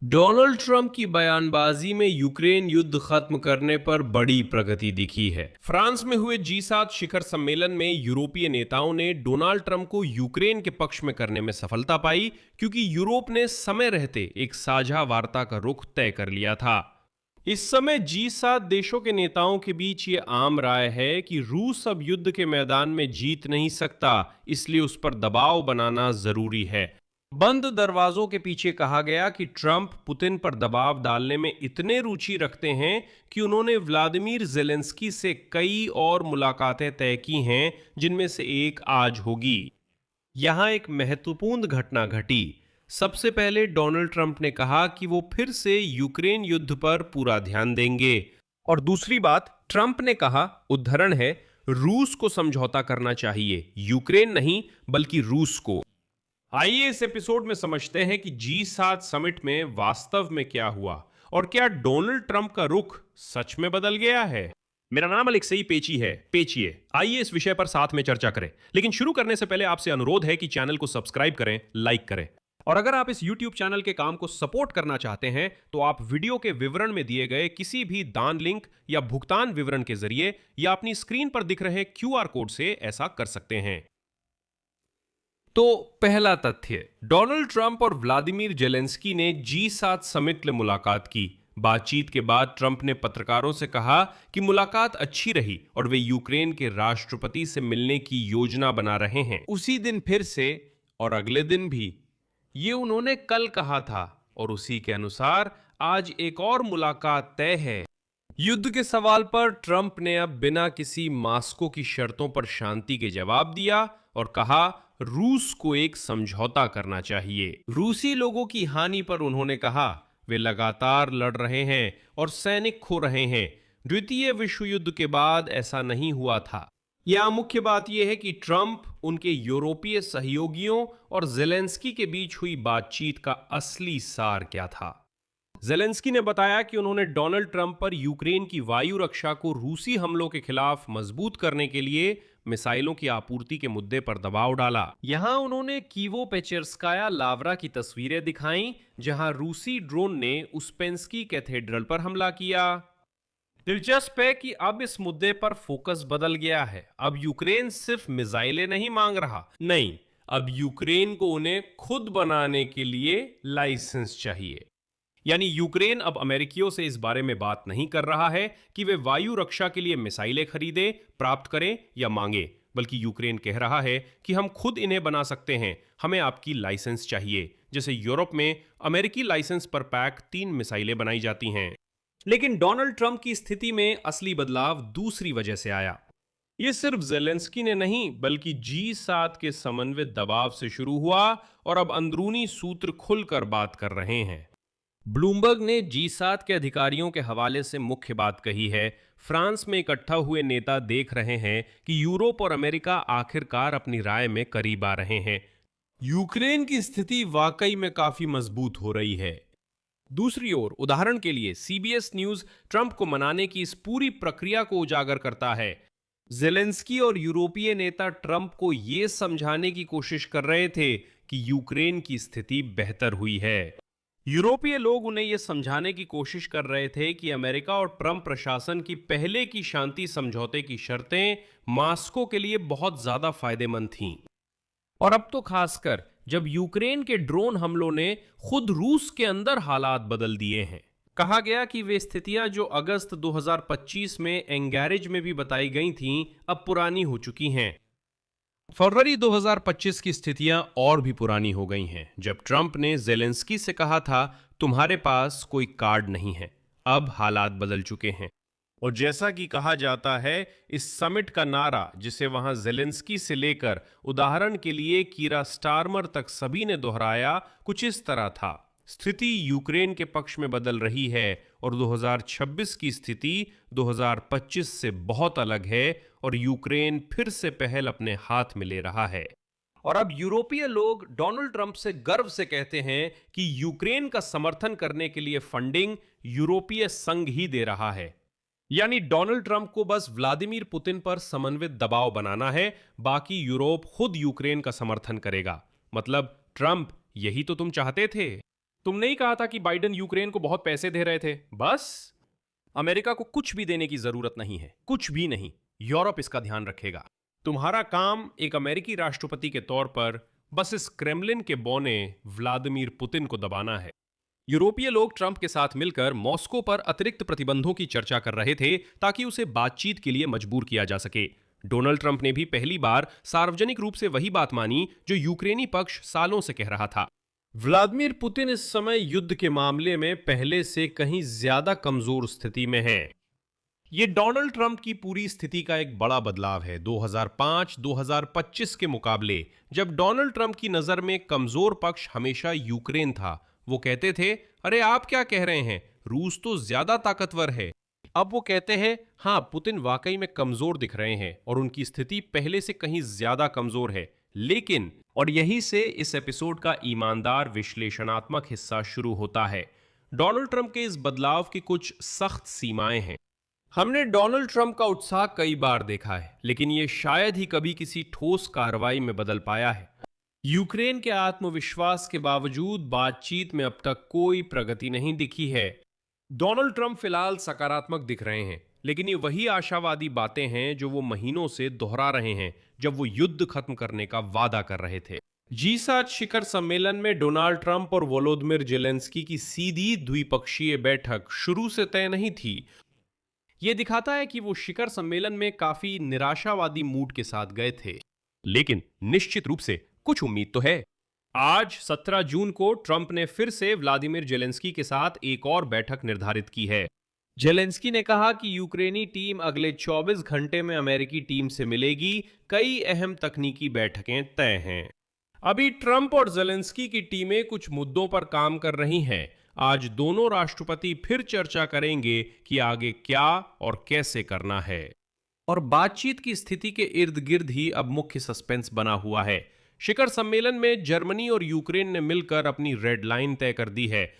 Donald Trump की बयानबाजी में यूक्रेन युद्ध खत्म करने पर बड़ी प्रगति दिखी है। फ्रांस में हुए G7 शिखर सम्मेलन में यूरोपीय नेताओं ने डोनाल्ड ट्रंप को यूक्रेन के पक्ष में करने में सफलता पाई, क्योंकि यूरोप ने समय रहते एक साझा वार्ता का रुख तय कर लिया था। इस समय G7 देशों के नेताओं के बीच ये आम राय है कि रूस अब युद्ध के मैदान में जीत नहीं सकता, इसलिए उस पर दबाव बनाना जरूरी है। बंद दरवाजों के पीछे कहा गया कि ट्रंप पुतिन पर दबाव डालने में इतने रुचि रखते हैं कि उन्होंने व्लादिमीर जेलेंस्की से कई और मुलाकातें तय की हैं, जिनमें से एक आज होगी। यहां एक महत्वपूर्ण घटना घटी। सबसे पहले डोनाल्ड ट्रंप ने कहा कि वो फिर से यूक्रेन युद्ध पर पूरा ध्यान देंगे, और दूसरी बात, ट्रंप ने कहा, उद्धरण है, रूस को समझौता करना चाहिए, यूक्रेन नहीं बल्कि रूस को। आइए इस एपिसोड में समझते हैं कि G7 समिट में वास्तव में क्या हुआ और क्या डोनाल्ड ट्रंप का रुख सच में बदल गया है। मेरा नाम अलेक्सेई पेची है, पेचिए। आइए इस विषय पर साथ में चर्चा करें, लेकिन शुरू करने से पहले आपसे अनुरोध है कि चैनल को सब्सक्राइब करें, लाइक करें, और अगर आप इस YouTube चैनल के काम को सपोर्ट करना चाहते हैं तो आप वीडियो के विवरण में दिए गए किसी भी दान लिंक या भुगतान विवरण के जरिए या अपनी स्क्रीन पर दिख रहे QR कोड से ऐसा कर सकते हैं। तो पहला तथ्य, डोनाल्ड ट्रंप और व्लादिमीर जेलेंस्की ने G7 समिट में मुलाकात की। बातचीत के बाद ट्रंप ने पत्रकारों से कहा कि मुलाकात अच्छी रही और वे यूक्रेन के राष्ट्रपति से मिलने की योजना बना रहे हैं। उसी दिन फिर से और अगले दिन भी। ये उन्होंने कल कहा था और उसी के अनुसार आज एक और मुलाकात तय है। युद्ध के सवाल पर ट्रंप ने अब बिना किसी मास्को की शर्तों पर शांति के जवाब दिया और कहा रूस को एक समझौता करना चाहिए। रूसी लोगों की हानि पर उन्होंने कहा वे लगातार लड़ रहे हैं और सैनिक खो रहे हैं। द्वितीय विश्व युद्ध के बाद ऐसा नहीं हुआ था। यह मुख्य बात यह है कि ट्रंप, उनके यूरोपीय सहयोगियों और जेलेंस्की के बीच हुई बातचीत का असली सार क्या था। जेलेंस्की ने बताया कि उन्होंने डोनाल्ड ट्रंप पर यूक्रेन की वायु रक्षा को रूसी हमलों के खिलाफ मजबूत करने के लिए मिसाइलों की आपूर्ति के मुद्दे पर दबाव डाला। यहां उन्होंने कीवो पेचेर्स्काया लावरा की तस्वीरें दिखाईं, जहां रूसी ड्रोन ने उस्पेंस्की कैथेड्रल पर हमला किया। दिलचस्प है कि अब इस मुद्दे पर फोकस बदल गया है। अब यूक्रेन सिर्फ मिसाइलें नहीं मांग रहा, नहीं, अब यूक्रेन को उन्हें खुद बनाने के लिए लाइसेंस चाहिए। यानी यूक्रेन अब अमेरिकियों से इस बारे में बात नहीं कर रहा है कि वे वायु रक्षा के लिए मिसाइलें खरीदें, प्राप्त करें या मांगे, बल्कि यूक्रेन कह रहा है कि हम खुद इन्हें बना सकते हैं, हमें आपकी लाइसेंस चाहिए। जैसे यूरोप में अमेरिकी लाइसेंस पर पैक 3 मिसाइलें बनाई जाती हैं। लेकिन डोनाल्ड ट्रंप की स्थिति में असली बदलाव दूसरी वजह से आया। यह सिर्फ जेलेंस्की ने नहीं बल्कि G7 के समन्वित दबाव से शुरू हुआ और अब अंदरूनी सूत्र खुलकर बात कर रहे हैं। ब्लूमबर्ग ने G7 के अधिकारियों के हवाले से मुख्य बात कही है, फ्रांस में इकट्ठा हुए नेता देख रहे हैं कि यूरोप और अमेरिका आखिरकार अपनी राय में करीब आ रहे हैं। यूक्रेन की स्थिति वाकई में काफी मजबूत हो रही है। दूसरी ओर, उदाहरण के लिए CBS न्यूज ट्रंप को मनाने की इस पूरी प्रक्रिया को उजागर करता है। जेलेंस्की और यूरोपीय नेता ट्रंप को यह समझाने की कोशिश कर रहे थे कि यूक्रेन की स्थिति बेहतर हुई है। यूरोपीय लोग उन्हें यह समझाने की कोशिश कर रहे थे कि अमेरिका और ट्रंप प्रशासन की पहले की शांति समझौते की शर्तें मास्को के लिए बहुत ज्यादा फायदेमंद थीं। और अब तो खासकर जब यूक्रेन के ड्रोन हमलों ने खुद रूस के अंदर हालात बदल दिए हैं। कहा गया कि वे स्थितियां जो अगस्त 2025 में एंगैरेज में भी बताई गई थीं, अब पुरानी हो चुकी हैं। फरवरी 2025 की स्थितियां और भी पुरानी हो गई हैं, जब ट्रंप ने जेलेंस्की से कहा था तुम्हारे पास कोई कार्ड नहीं है। अब हालात बदल चुके हैं और जैसा कि कहा जाता है, इस समिट का नारा, जिसे वहां जेलेंस्की से लेकर उदाहरण के लिए कीरा स्टारमर तक सभी ने दोहराया, कुछ इस तरह था, स्थिति यूक्रेन के पक्ष में बदल रही है और 2026 की स्थिति 2025 से बहुत अलग है और यूक्रेन फिर से पहल अपने हाथ में ले रहा है। और अब यूरोपीय लोग डोनाल्ड ट्रंप से गर्व से कहते हैं कि यूक्रेन का समर्थन करने के लिए फंडिंग यूरोपीय संघ ही दे रहा है। यानी डोनाल्ड ट्रंप को बस व्लादिमीर पुतिन पर समन्वित दबाव बनाना है, बाकी यूरोप खुद यूक्रेन का समर्थन करेगा। मतलब ट्रंप, यही तो तुम चाहते थे। तुमने ही कहा था कि बाइडेन यूक्रेन को बहुत पैसे दे रहे थे। बस अमेरिका को कुछ भी देने की जरूरत नहीं है, कुछ भी नहीं। यूरोप इसका ध्यान रखेगा। तुम्हारा काम एक अमेरिकी राष्ट्रपति के तौर पर बस इस क्रेमलिन के बौने व्लादिमीर पुतिन को दबाना है। यूरोपीय लोग ट्रंप के साथ मिलकर मॉस्को पर अतिरिक्त प्रतिबंधों की चर्चा कर रहे थे ताकि उसे बातचीत के लिए मजबूर किया जा सके। डोनाल्ड ट्रंप ने भी पहली बार सार्वजनिक रूप से वही बात मानी जो यूक्रेनी पक्ष सालों से कह रहा था। व्लादिमीर पुतिन इस समय युद्ध के मामले में पहले से कहीं ज्यादा कमजोर स्थिति में है। ये डोनाल्ड ट्रंप की पूरी स्थिति का एक बड़ा बदलाव है 2005-2025 के मुकाबले, जब डोनाल्ड ट्रंप की नजर में कमजोर पक्ष हमेशा यूक्रेन था। वो कहते थे, अरे आप क्या कह रहे हैं, रूस तो ज्यादा ताकतवर है। अब वो कहते हैं, हाँ पुतिन वाकई में कमजोर दिख रहे हैं और उनकी स्थिति पहले से कहीं ज्यादा कमजोर है। लेकिन, और यहीं से इस एपिसोड का ईमानदार विश्लेषणात्मक हिस्सा शुरू होता है। डोनाल्ड ट्रंप के इस बदलाव की कुछ सख्त सीमाएं हैं। हमने डोनाल्ड ट्रंप का उत्साह कई बार देखा है, लेकिन यह शायद ही कभी किसी ठोस कार्रवाई में बदल पाया है। यूक्रेन के आत्मविश्वास के बावजूद बातचीत में अब तक कोई प्रगति नहीं दिखी है। डोनाल्ड ट्रंप फिलहाल सकारात्मक दिख रहे हैं, लेकिन ये वही आशावादी बातें हैं जो वो महीनों से दोहरा रहे हैं जब वो युद्ध खत्म करने का वादा कर रहे थे। G7 शिखर सम्मेलन में डोनाल्ड ट्रंप और वोलोदिमीर जेलेंस्की की सीधी द्विपक्षीय बैठक शुरू से तय नहीं थी। यह दिखाता है कि वो शिखर सम्मेलन में काफी निराशावादी मूड के साथ गए थे। लेकिन निश्चित रूप से कुछ उम्मीद तो है। आज 17 जून को ट्रंप ने फिर से व्लादिमीर जेलेंस्की के साथ एक और बैठक निर्धारित की है। जेलेंस्की ने कहा कि यूक्रेनी टीम अगले 24 घंटे में अमेरिकी टीम से मिलेगी। कई अहम तकनीकी बैठकें तय हैं। अभी ट्रंप और जेलेंस्की की टीमें कुछ मुद्दों पर काम कर रही हैं। आज दोनों राष्ट्रपति फिर चर्चा करेंगे कि आगे क्या और कैसे करना है। और बातचीत की स्थिति के इर्द गिर्द ही अब मुख्य सस्पेंस बना हुआ है। शिखर सम्मेलन में जर्मनी और यूक्रेन ने मिलकर अपनी रेड लाइन तय कर दी है।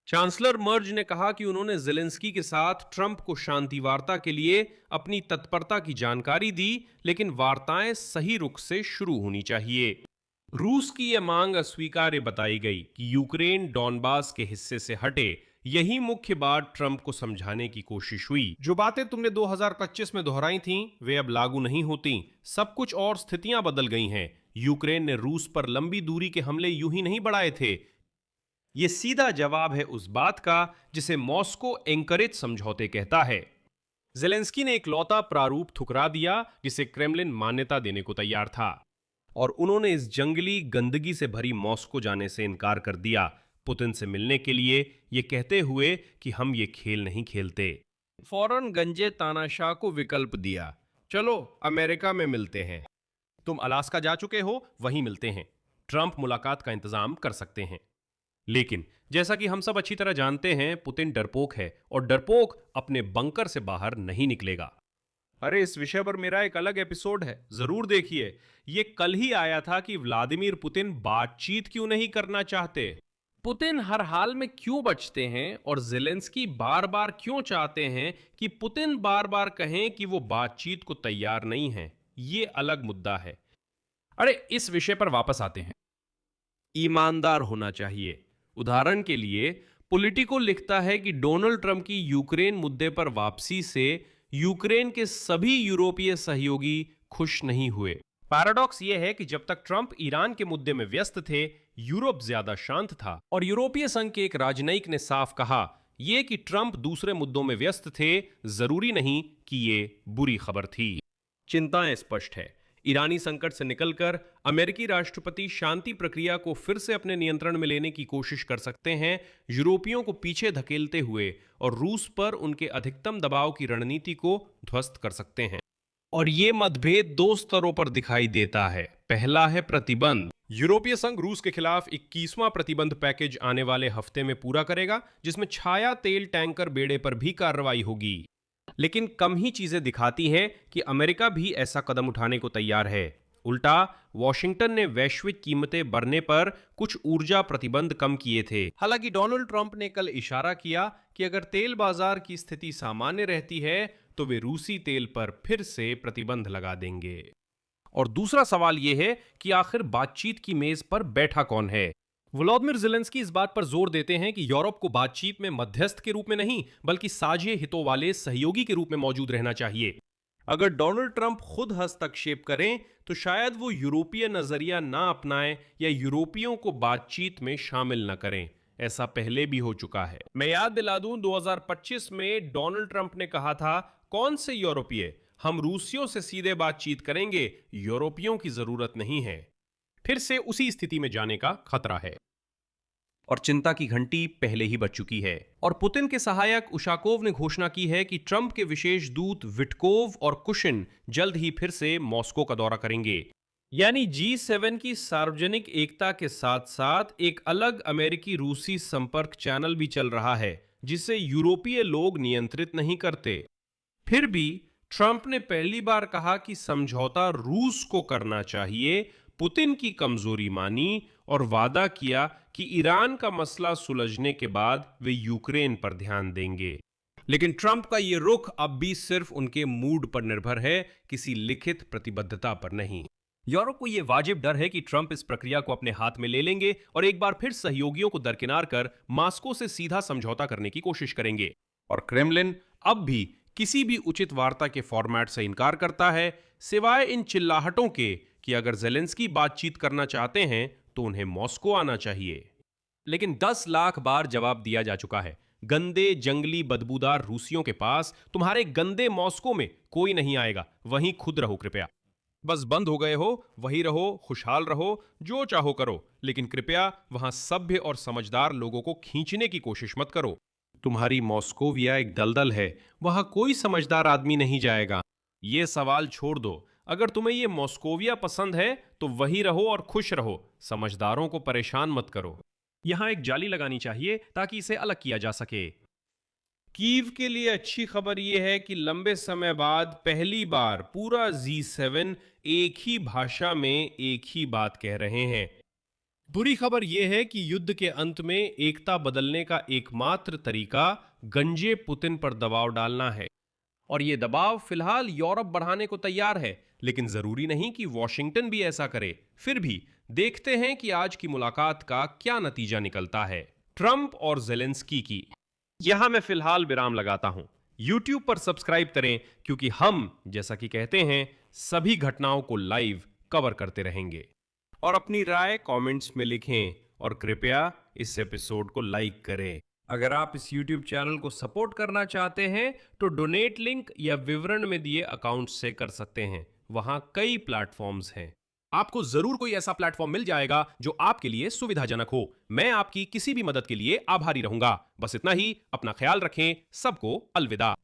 चांसलर मर्ज ने कहा कि उन्होंने जेलेंस्की के साथ ट्रंप को शांति वार्ता के लिए अपनी तत्परता की जानकारी दी, लेकिन वार्ताएं सही रुख से शुरू होनी चाहिए। रूस की यह मांग अस्वीकार्य बताई गई कि यूक्रेन डॉनबास के हिस्से से हटे। यही मुख्य बात ट्रंप को समझाने की कोशिश हुई। जो बातें तुमने 2025 में दोहराई थीं, वे अब लागू नहीं होती। सब कुछ और स्थितियां बदल गई हैं। यूक्रेन ने रूस पर लंबी दूरी के हमले यूं ही नहीं बढ़ाए थे। यह सीधा जवाब है उस बात का जिसे मॉस्को एंकरेज समझौते कहता है। जेलेंस्की ने इकलौता प्रारूप ठुकरा दिया जिसे क्रेमलिन मान्यता देने को तैयार था, और उन्होंने इस जंगली गंदगी से भरी मॉस्को जाने से इनकार कर दिया, पुतिन से मिलने के लिए, ये कहते हुए कि हम ये खेल नहीं खेलते। फौरन गंजे तानाशाह को विकल्प दिया, चलो अमेरिका में मिलते हैं। तुम अलास्का जा चुके हो, वहीं मिलते हैं। ट्रंप मुलाकात का इंतजाम कर सकते हैं। लेकिन जैसा कि हम सब अच्छी तरह जानते हैं, पुतिन डरपोक है और डरपोक अपने बंकर से बाहर नहीं निकलेगा। अरे इस विषय पर मेरा एक अलग एपिसोड है, जरूर देखिए। ये कल ही आया था कि व्लादिमीर पुतिन बातचीत क्यों नहीं करना चाहते, पुतिन हर हाल में क्यों बचते हैं, और जेलेंस्की बार बार क्यों चाहते हैं कि पुतिन बार बार कहें कि वो बातचीत को तैयार नहीं है। ये अलग मुद्दा है। अरे इस विषय पर वापस आते हैं। ईमानदार होना चाहिए। उदाहरण के लिए, पॉलिटिको लिखता है कि डोनाल्ड ट्रंप की यूक्रेन मुद्दे पर वापसी से यूक्रेन के सभी यूरोपीय सहयोगी खुश नहीं हुए। पैराडॉक्स यह है कि जब तक ट्रंप ईरान के मुद्दे में व्यस्त थे, यूरोप ज्यादा शांत था। और यूरोपीय संघ के एक राजनयिक ने साफ कहा, यह कि ट्रंप दूसरे मुद्दों में व्यस्त थे जरूरी नहीं कि ये बुरी खबर थी। चिंताएं स्पष्ट है। ईरानी संकट से निकलकर अमेरिकी राष्ट्रपति शांति प्रक्रिया को फिर से अपने नियंत्रण में लेने की कोशिश कर सकते हैं, यूरोपियों को पीछे धकेलते हुए, और रूस पर उनके अधिकतम दबाव की रणनीति को ध्वस्त कर सकते हैं। और ये मतभेद दो स्तरों पर दिखाई देता है। पहला है प्रतिबंध। यूरोपीय संघ रूस के खिलाफ 21वां प्रतिबंध पैकेज आने वाले हफ्ते में पूरा करेगा, जिसमें छाया तेल टैंकर बेड़े पर भी कार्रवाई होगी। लेकिन कम ही चीजें दिखाती हैं कि अमेरिका भी ऐसा कदम उठाने को तैयार है। उल्टा वॉशिंगटन ने वैश्विक कीमतें बढ़ने पर कुछ ऊर्जा प्रतिबंध कम किए थे। हालांकि डोनाल्ड ट्रंप ने कल इशारा किया कि अगर तेल बाजार की स्थिति सामान्य रहती है तो वे रूसी तेल पर फिर से प्रतिबंध लगा देंगे। और दूसरा सवाल यह है कि आखिर बातचीत की मेज पर बैठा कौन है। व्लादिमीर ज़ेलेंस्की इस बात पर जोर देते हैं कि यूरोप को बातचीत में मध्यस्थ के रूप में नहीं बल्कि साझे हितों वाले सहयोगी के रूप में मौजूद रहना चाहिए। अगर डोनाल्ड ट्रंप खुद हस्तक्षेप करें तो शायद वो यूरोपीय नजरिया ना अपनाएं या यूरोपियों को बातचीत में शामिल न करें। ऐसा पहले भी हो चुका है। मैं याद दिला दूं, 2025 में डोनाल्ड ट्रंप ने कहा था, कौन से यूरोपीय, हम रूसियों से सीधे बातचीत करेंगे, यूरोपियों की जरूरत नहीं है। फिर से उसी स्थिति में जाने का खतरा है और चिंता की घंटी पहले ही बज चुकी है। और पुतिन के सहायक उशाकोव ने घोषणा की है कि ट्रंप के विशेष दूत विटकोव और कुशिन जल्द ही फिर से मॉस्को का दौरा करेंगे। यानी G7 की सार्वजनिक एकता के साथ साथ एक अलग अमेरिकी रूसी संपर्क चैनल भी चल रहा है जिसे यूरोपीय लोग नियंत्रित नहीं करते। फिर भी ट्रंप ने पहली बार कहा कि समझौता रूस को करना चाहिए, पुतिन की कमजोरी मानी और वादा किया कि ईरान का मसला सुलझने के बाद वे यूक्रेन पर ध्यान देंगे। लेकिन ट्रंप का ये रुख अब भी सिर्फ उनके मूड पर निर्भर है, किसी लिखित प्रतिबद्धता पर नहीं। यूरोप को यह वाजिब डर है कि ट्रंप इस प्रक्रिया को अपने हाथ में ले लेंगे और एक बार फिर सहयोगियों को दरकिनार कर मॉस्को से सीधा समझौता करने की कोशिश करेंगे। और क्रेमलिन अब भी किसी भी उचित वार्ता के फॉर्मेट से इनकार करता है, सिवाय इन चिल्लाहटों के कि अगर ज़ेलेंस्की बातचीत करना चाहते हैं तो उन्हें मॉस्को आना चाहिए। लेकिन 10 लाख बार जवाब दिया जा चुका है, गंदे जंगली बदबूदार रूसियों के पास तुम्हारे गंदे मॉस्को में कोई नहीं आएगा, वहीं खुद रहो कृपया। बस बंद हो गए हो, वहीं रहो, खुशहाल रहो, जो चाहो करो, लेकिन कृपया वहां सभ्य और समझदार लोगों को खींचने की कोशिश मत करो। तुम्हारी मॉस्कोविया एक दलदल है, वहां कोई समझदार आदमी नहीं जाएगा। ये सवाल छोड़ दो, अगर तुम्हें ये मॉस्कोविया पसंद है तो वहीं रहो और खुश रहो, समझदारों को परेशान मत करो। यहां एक जाली लगानी चाहिए ताकि इसे अलग किया जा सके। कीव के लिए अच्छी खबर यह है कि लंबे समय बाद पहली बार पूरा G7 एक ही भाषा में एक ही बात कह रहे हैं। बुरी खबर यह है कि युद्ध के अंत में एकता बदलने का एकमात्र तरीका गंजे पुतिन पर दबाव डालना है। और यह दबाव फिलहाल यूरोप बढ़ाने को तैयार है, लेकिन जरूरी नहीं कि वॉशिंगटन भी ऐसा करे। फिर भी देखते हैं कि आज की मुलाकात का क्या नतीजा निकलता है, ट्रंप और ज़ेलेंस्की की। यहां मैं फिलहाल विराम लगाता हूं। YouTube पर सब्सक्राइब करें, क्योंकि हम, जैसा कि कहते हैं, सभी घटनाओं को लाइव कवर करते रहेंगे। और अपनी राय कमेंट्स में लिखें और कृपया इस एपिसोड को लाइक करें। अगर आप इस YouTube चैनल को सपोर्ट करना चाहते हैं तो डोनेट लिंक या विवरण में दिए अकाउंट से कर सकते हैं, वहां कई प्लेटफॉर्म्स हैं। आपको जरूर कोई ऐसा प्लेटफॉर्म मिल जाएगा जो आपके लिए सुविधाजनक हो। मैं आपकी किसी भी मदद के लिए आभारी रहूंगा। बस इतना ही, अपना ख्याल रखें। सबको अलविदा।